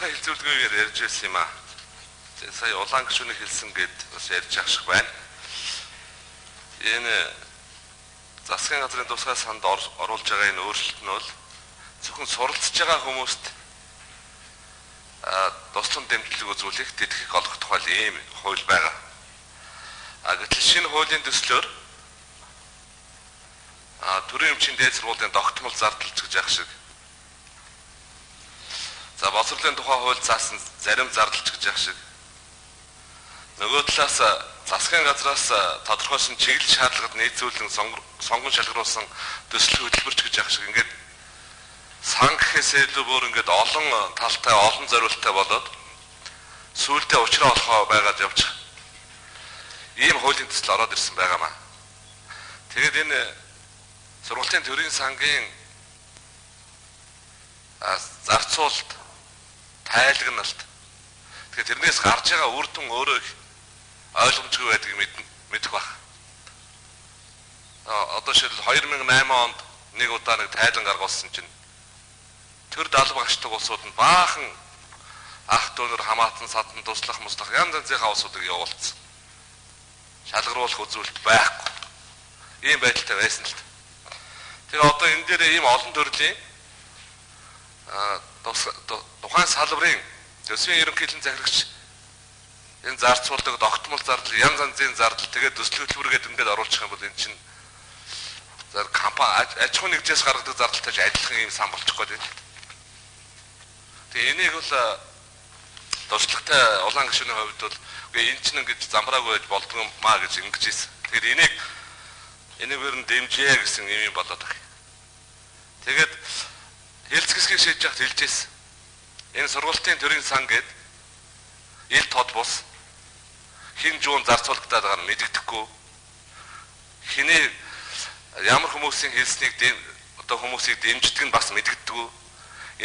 судалгаа хэлцүүлгээр ярьж байсан юм аа. Сая улаан гишүүний хэлсэн гээд бас ярьж ах шиг байна. Энэ засгийн газрын тусгай санд оруулж байгаа энэ өөрчлөлт нь бол зөвхөн суралцж байгаа хүмүүст туслан дэмжлэг үзүүлэх тэтгэх олох тухай ийм хууль байгаа. Гэтэл шинэ хуулийн төслөөр төрийн өмчийн дээд сургуулийн тогтмол зардалч гэж ах шиг. За боловсролын тухай хууль заасан зарим зардалч гэж ах шиг. Нөгөө талаас засгийн газраас тодорхойсон чиглэл шаардлагад нийцүүлэн сонгон шалгаруулсан төсөл хөтөлбөрч гэж ах шиг ингээд сан гэхээс илүү бүр ингээд олон талтай олон зориулттай болоод сүүлдээ уучраа олохоо байгаад явчих. Ийм хуулийн төсөл ороод ирсэн байгаамаа. Тэгээд энэ сургуулийн төрийн сангийн зарцуулалт, тайлагналт. Тэгэхээр тэрнээс гарч байгаа үр дүн өөрөө ойлгомжгүй байдгийг мэдэх баг. Одоо жишээл 2008 онд нэг удаа нэг тайлан гаргуулсан чинь төр далав багшдаг улсууд нь баахан ах дүүнэр хамаатан садан туслах муслах янз янзын улсуудыг явуулсан. Шалгаруулах үзүүлэлт байхгүй. Ийм байдалтай байсан л. Тэгээ одоо энэ дээр ийм олон төрлийн тухайн салбарын төсвийн ерөнхийлөн захирагч энэ зарцуулдаг тогтмол зардал янз янзын зардал тэгээд төсөл хөтөлбөр гэдэг ингээд оруулах юм бол энэ чинь зар компани аж ахуйн нэгжээс гаргадаг зардалтай адилхан ийм сан болчих гээд байна. Тэгээ энийг бол туршлагатай улаан гишүүний хувьд бол үгүй энэ чинь ингэж замбраагүй байж болдгоо маа гэж ингэж ийсэн. Тэгэхээр энийгээр нь дэмжээ гэсэн юм болоод байна. Тэгээд хэлцгэсгийг шийдэж яхад хэлжсэн. Энэ сургуулийн төрийн сан гээд ил тод бус хин жуун зарцуулагдаад байгаа нь мэддэхгүй. Хиний ямар хүмүүсийн хэлснийг одоо хүмүүсийг дэмждэг нь бас мэддэггүй.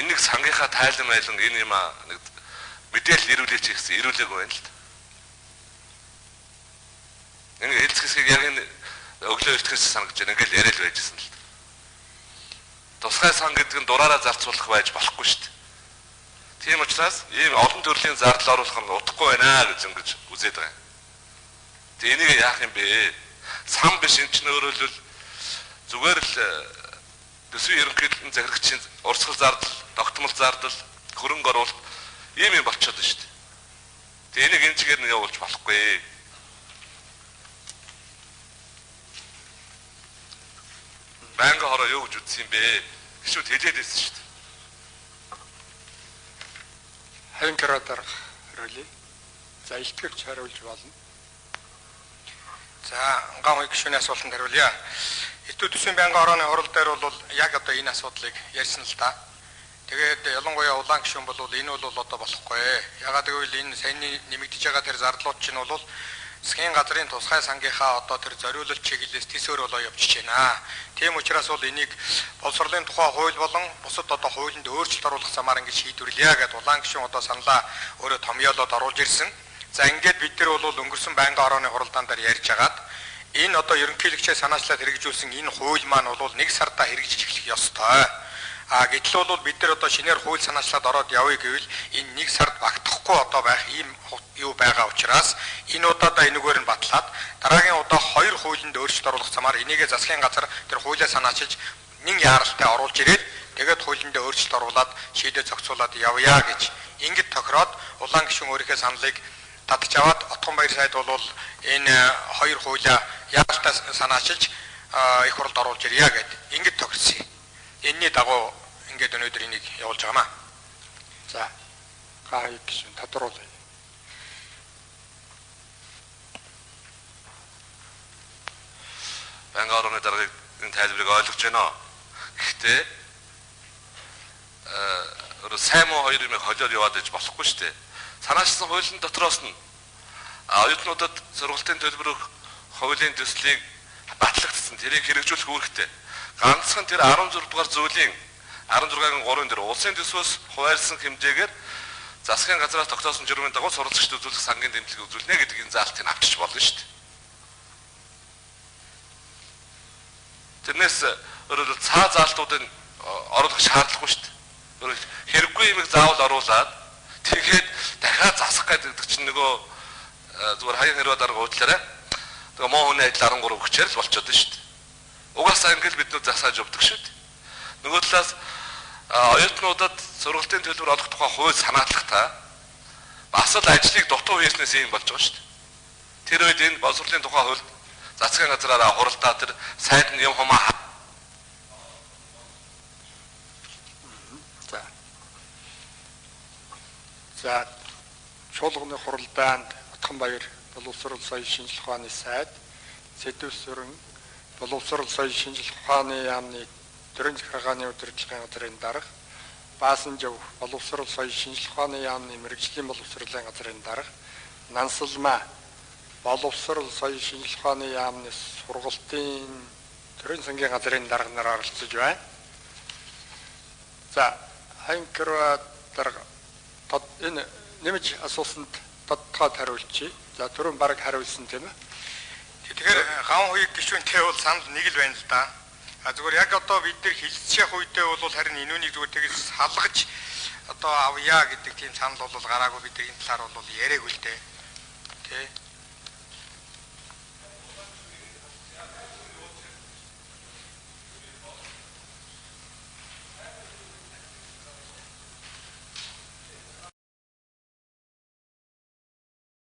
Энийг сангийнхаа тайлан майлан энэ юм нэг мэдээлэл ирүүлээч гэсэн ирүүлээгүй байна л та. Энэ хэлцгэсгийг яг энэ өглөө өртгөөс санагдаж байна. Ингээл яриад байжсэн л та. Тусгай сан гэдэг нь дураараа зарцуулах байж болохгүй шүү дээ. Тийм учраас ийм олон төрлийн зардал оруулах нь утгагүй байна гэж ингэж үзээд байгаа юм. Тэгээ энийг яах юм бэ? Сан биш энэ чинь өөрөө л зүгээр л төсвийн ерөнхийлөгчийн захирагчийн урсгал зардал, тогтмол зардал, хөрөнгө оруулалт ийм юм болчиход байна шүү дээ. Тэгээ энийг энэ чигээр нь явуулж болохгүй. Банга хороо юу гэж үзсэн юм бэ? Гişүүд хэлээд байсан шүү дээ. Харин карадар хариулъя. За илтгэвч хариулж болно. За ангаахын гишүүний асуултанд хариулъя. Этүү төсвийн байнгын хорооны хурал дээр бол яг одоо энэ асуудлыг ярьсан л та. Тэгээд ялангуяа улаан гишүүн бол энэ бол одоо болохгүй. Ягаад гэвэл энэ саяны нэмэгдэж байгаа тэр зардлууд чинь бол засгийн газрын тусгай сангийнхаа одоо тэр зориулалт чиглэлээс тисээр болоо явж байна. Тийм учраас бол энийг боловсролын тухай хууль болон бусад одоо хуулинд өөрчлөлт оруулах замаар ингэж шийдвэрлэе гэдээ улаан гишүүн одоо саналаа өөрөө томьёолоод оруулж ирсэн. За ингээд бид нар бол өнгөрсөн байнгын хорооны хуралдаан дээр ярьж агаад энэ одоо ерөнхийлөгчөө санаачлаад хэрэгжүүлсэн энэ хууль маань бол нэг сартаа хэрэгжиж эхлэх ёстой. Гэтэл бол бид нар одоо шинээр хууль санаачлаад ороод явъя гэвэл энэ нэг сард багтахгүй одоо байх ийм юу байгаа учраас энэ удаадаа энэгээр нь батлаад дараагийн удаа хоёр хуулинд өөрчлөлт оруулах замаар энийгээ засгийн газар тэр хуулиа санаачилж нэг яаралтай оруулж ирээд тэгээд хуулинд өөрчлөлт оруулаад шийдээ зохицуулаад явъя гэж ингэж тохироод улаан гишүүн өөрийнхөө саналыг татж аваад Отгонбаяр сайд бол энэ хоёр хуулиа яаралтай санаачилж их хурлд оруулж ирье гэд ингэж тохирсон. Энэний дагуу ингээд өнөөдөр энийг явуулж байгаамаа. За гай гişүн тодруулъя. Байнгын хорооны даргаыг энэ тайлбарыг ойлгож байна. Гэхдээ өөрөө сайн муу хоёр юмыг холиод яваад иж болохгүй шүү дээ. Санаачилсан хуулийн дотроос нь оюутнуудад сургалтын төлбөрөөх хуулийн төслийг батлагдсан тэрийг хэрэгжүүлэх үүрэгтэй. Ганцхан тэр 16 дугаар зүйлийн 16-гийн 3-ын дээр улсын төсвөөс хуваарлсан хэмжээгээр засгийн газраас тогтоосон журмын дагуу суралцагчд үзүүлэх сангийн дэмжлэг үзүүлнэ гэдэг энэ заалтыг авчиж болно шүү дээ. Тэрнээс өөрөөр цаа заалтуудыг оруулах шаардлагагүй шүү дээ. Хэрэггүй юмыг заавал оруулаад Тэгээд дахиад засах гэдэг чинь нөгөө зүгээр хаян хэрвээ дарга уудлаарай. Тэгээ муу хүний адил 13 хүчээр л болчиход шүү дээ. Угаасаа ингээл бид нөө засааж явдаг шүү дээ. Нөгөө талаас оюутнуудад сургалтын төлбөр олох тухай хууль санаатлагтай бас л ажлыг дутуу хийснээс юм болж байгаа шүү дээ. Тэр үед энэ боловсролын тухай хууль засгийн газраараа хуралдаа тэр сайд нь юм хумаа. За чуулганы хуралдаанд Атганбаяр боловсрол соёлын шинжилгээ ухааны сайд, Сэдвсүрэн боловсрол соёлын шинжилгээ ухааны яамны төрийн захиргааны удирдлагын газрын дарга, Баасанжав боловсрол соёлын шинжилгээ ухааны яамны мэрэгжлийн боловсролын газрын дарга, Нансалмаа боловсрол соёлын шинжилгээ ухааны яамны сургалтын төрийн сангийн газрын дарга нар оролцож байна. За ханкера дарга энэ нэмж асуусанд тодтоод хариулчих. За түрүүн баг хариулсан тийм ээ. Тэгэхээр ган хуйг гишүүнтэй бол санал нэг л байна л да. Зүгээр яг одоо бид нар хилцэх үедээ бол харин энүүнийг зүгээр тэгээс салгаж одоо авъя гэдэг тийм санал бол гараагүй, бид энэ талаар бол яриаг үлдээ. Тэ.